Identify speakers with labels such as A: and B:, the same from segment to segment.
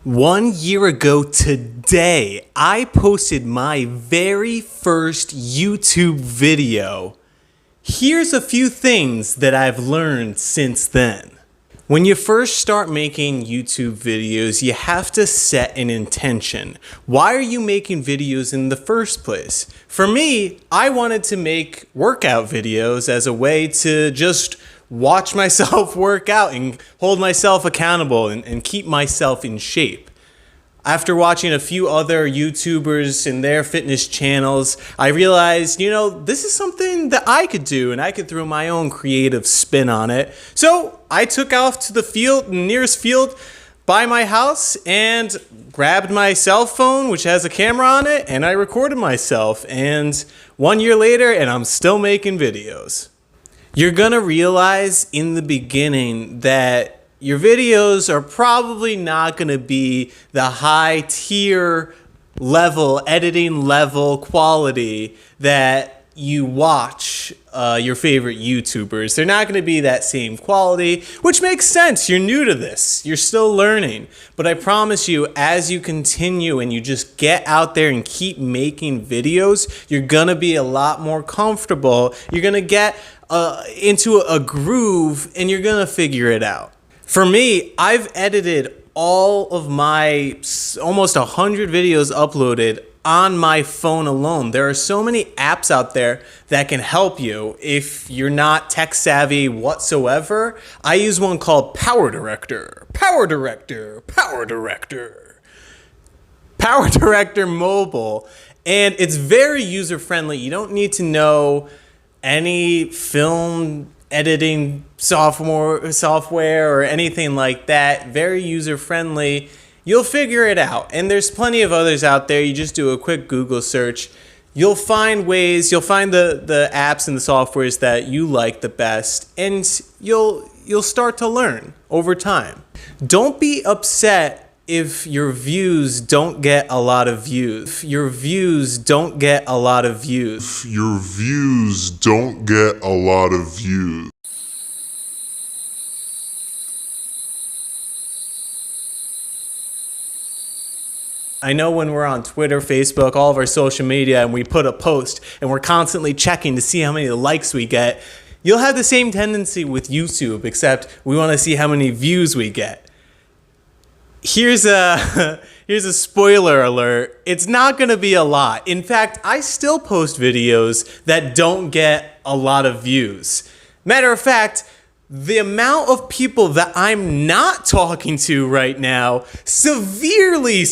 A: 1 year ago today, I posted my very first YouTube video. Here's a few things that I've learned since then. When you first start making YouTube videos, you have to set an intention. Why are you making videos in the first place? For me, I wanted to make workout videos as a way to just watch myself work out and hold myself accountable and keep myself in shape. After watching a few other YouTubers and their fitness channels, I realized, this is something that I could do and I could throw my own creative spin on it. So I took off to the nearest field by my house and grabbed my cell phone, which has a camera on it, and I recorded myself. And 1 year later, and I'm still making videos. You're gonna realize in the beginning that your videos are probably not gonna be the high tier level, editing level quality that you watch your favorite YouTubers. They're not gonna be that same quality, which makes sense. You're new to this, you're still learning. But I promise you, as you continue and you just get out there and keep making videos, you're gonna be a lot more comfortable. You're gonna get into a groove and you're gonna figure it out. For me, I've edited all of my almost 100 videos uploaded on my phone alone. There are so many apps out there that can help you if you're not tech savvy whatsoever. I use one called Power Director Mobile, and it's very user friendly. You don't need to know any film editing software or anything like that. Very user friendly. You'll figure it out. And there's plenty of others out there. You just do a quick Google search. You'll find ways, you'll find the apps and the softwares that you like the best, and you'll start to learn over time. Don't be upset if your views don't get a lot of views. Your views don't get a lot of views.
B: Your views don't get a lot of views.
A: I know when we're on Twitter, Facebook, all of our social media, and we put a post and we're constantly checking to see how many likes we get, you'll have the same tendency with YouTube, except we want to see how many views we get. Here's a spoiler alert. It's not going to be a lot. In fact, I still post videos that don't get a lot of views. Matter of fact, the amount of people that I'm not talking to right now severely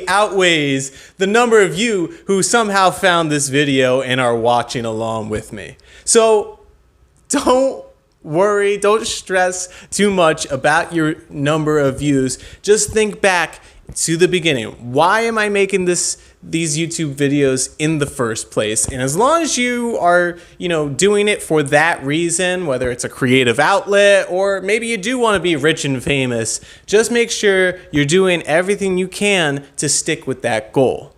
A: outweighs the number of you who somehow found this video and are watching along with me. So don't worry, don't stress too much about your number of views. Just think back to the beginning. Why am I making these YouTube videos in the first place? And as long as you are, doing it for that reason, whether it's a creative outlet or maybe you do want to be rich and famous, just make sure you're doing everything you can to stick with that goal.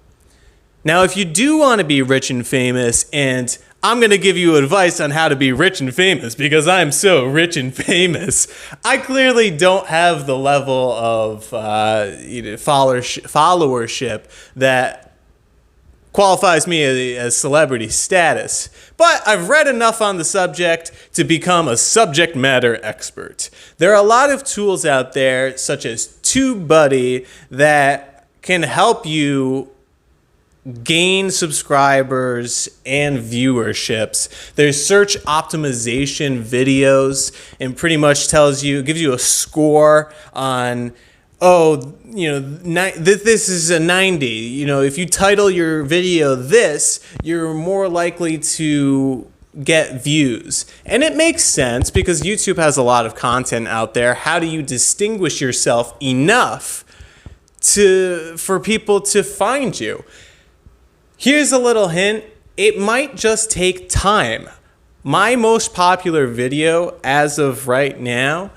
A: Now, if you do want to be rich and famous, and I'm going to give you advice on how to be rich and famous because I'm so rich and famous. I clearly don't have the level of followership that qualifies me as celebrity status. But I've read enough on the subject to become a subject matter expert. There are a lot of tools out there, such as TubeBuddy, that can help you gain subscribers and viewerships. There's search optimization videos, and pretty much gives you a score on, this is a 90. If you title your video this, you're more likely to get views. And it makes sense because YouTube has a lot of content out there. How do you distinguish yourself enough for people to find you? Here's a little hint. It might just take time. My most popular video as of right now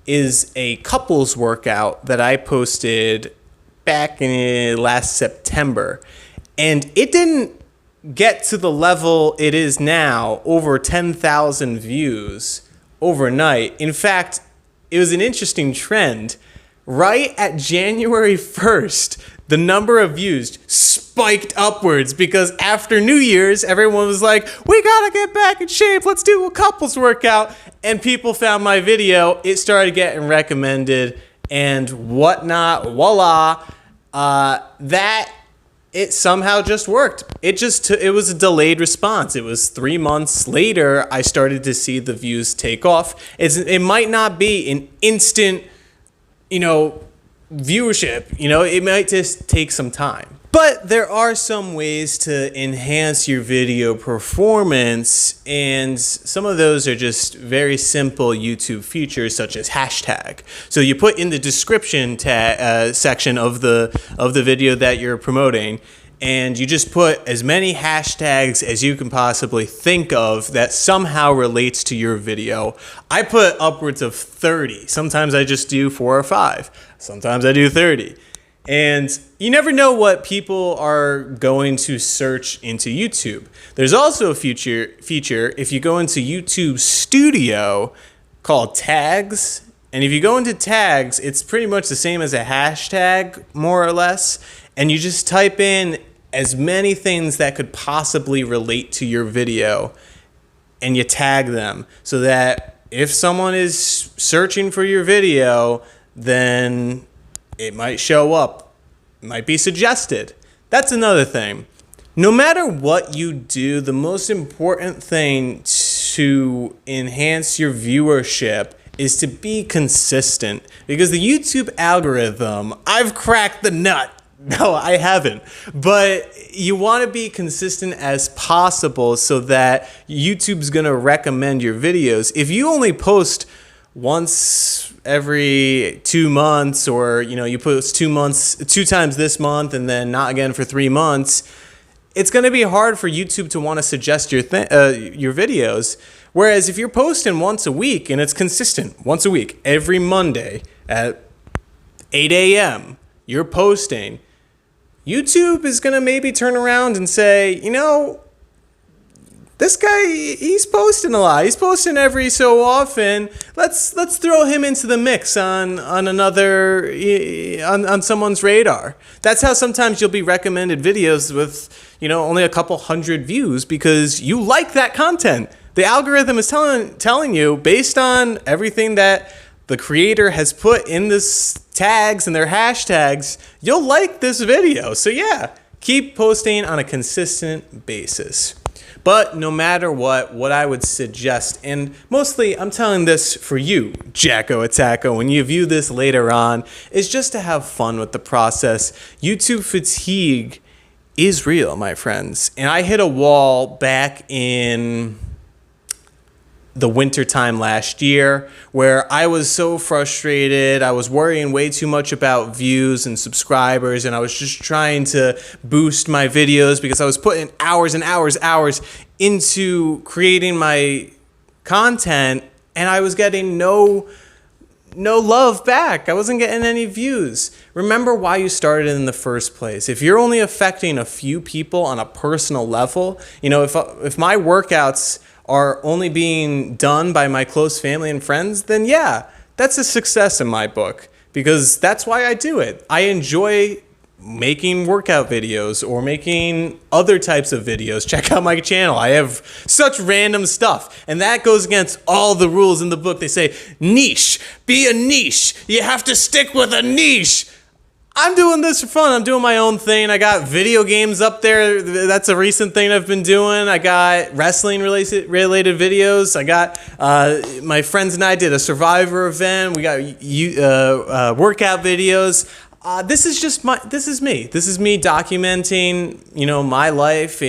A: is a couples workout that I posted back in last September. And it didn't get to the level it is now, over 10,000 views overnight. In fact, it was an interesting trend. right at January 1st, the number of views spiked upwards because after New Year's, everyone was like, we gotta get back in shape. Let's do a couples workout. And people found my video. It started getting recommended and whatnot. Voila. It somehow just worked. It was a delayed response. It was 3 months later, I started to see the views take off. It might not be an instant, viewership. It might just take some time. But there are some ways to enhance your video performance, and some of those are just very simple YouTube features such as hashtag. So you put in the description section of the video that you're promoting, and you just put as many hashtags as you can possibly think of that somehow relates to your video. I put upwards of 30. Sometimes I just do 4 or 5. Sometimes I do 30. And you never know what people are going to search into YouTube. There's also a feature if you go into YouTube Studio called tags. And if you go into tags, it's pretty much the same as a hashtag, more or less. And you just type in as many things that could possibly relate to your video and you tag them so that if someone is searching for your video, then it might show up, it might be suggested. That's another thing. No matter what you do, the most important thing to enhance your viewership is to be consistent, because the YouTube algorithm, I've cracked the nut. No, I haven't. But you want to be consistent as possible so that YouTube's going to recommend your videos. If you only post once every 2 months, or you post 2 times this month and then not again for 3 months, it's going to be hard for YouTube to want to suggest your videos. Whereas if you're posting once a week and it's consistent, once a week, every Monday at 8 a.m., you're posting, YouTube is going to maybe turn around and say, this guy, he's posting a lot. He's posting every so often. Let's throw him into the mix on someone's radar. That's how sometimes you'll be recommended videos with, only a couple hundred views because you like that content. The algorithm is telling you, based on everything that the creator has put in this tags and their hashtags, you'll like this video. So yeah, keep posting on a consistent basis. But no matter what I would suggest, and mostly I'm telling this for you, Jacko Attacko, when you view this later on, is just to have fun with the process. YouTube fatigue is real, my friends. And I hit a wall back in the winter time last year where I was so frustrated. I was worrying way too much about views and subscribers, and I was just trying to boost my videos because I was putting hours and hours into creating my content, and I was getting no love back. I wasn't getting any views. Remember why you started in the first place. If you're only affecting a few people on a personal level, if my workouts are only being done by my close family and friends, then yeah, that's a success in my book, because that's why I do it. I enjoy making workout videos or making other types of videos. Check out my channel. I have such random stuff, and that goes against all the rules in the book. They say niche, be a niche. You have to stick with a niche. I'm doing this for fun. I'm doing my own thing. I got video games up there. That's a recent thing I've been doing. I got wrestling related videos. I got my friends and I did a Survivor event. We got workout videos. This is me. This is me documenting, my life,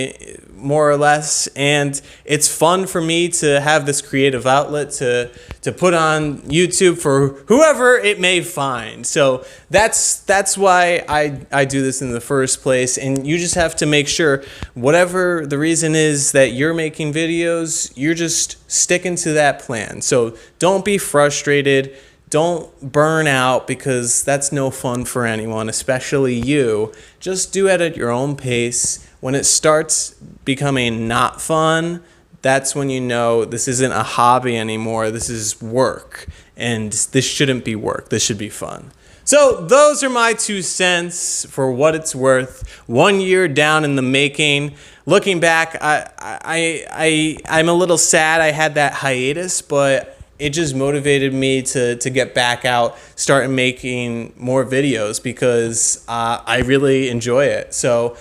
A: more or less, and it's fun for me to have this creative outlet to put on YouTube for whoever it may find. So that's why I do this in the first place, and you just have to make sure, whatever the reason is that you're making videos, you're just sticking to that plan. So don't be frustrated. Don't burn out, because that's no fun for anyone, especially you. Just do it at your own pace. When it starts becoming not fun, that's when you know this isn't a hobby anymore. This is work, and this shouldn't be work. This should be fun. So those are my 2 cents for what it's worth. 1 year down in the making. Looking back, I'm a little sad I had that hiatus, but it just motivated me to get back out, start making more videos because I really enjoy it. So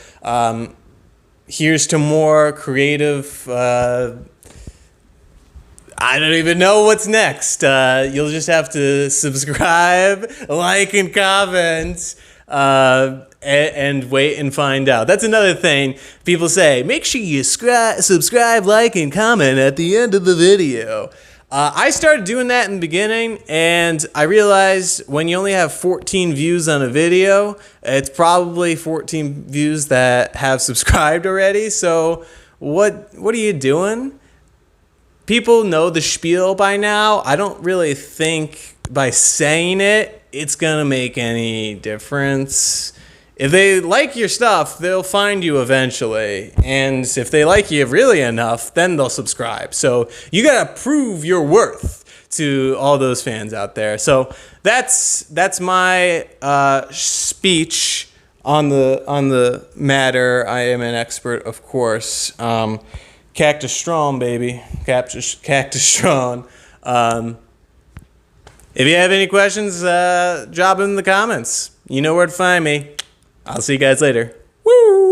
A: here's to more creative. I don't even know what's next. You'll just have to subscribe, like, and comment, and wait and find out. That's another thing people say. Make sure you subscribe, like, and comment at the end of the video. I started doing that in the beginning, and I realized when you only have 14 views on a video, it's probably 14 views that have subscribed already. So what are you doing? People know the spiel by now. I don't really think by saying it, it's gonna make any difference. If they like your stuff, they'll find you eventually. And if they like you really enough, then they'll subscribe. So you gotta prove your worth to all those fans out there. So that's my speech on the matter. I am an expert, of course. Cactus strong, baby. Cactus strong. If you have any questions, drop them in the comments. You know where to find me. I'll see you guys later. Woo!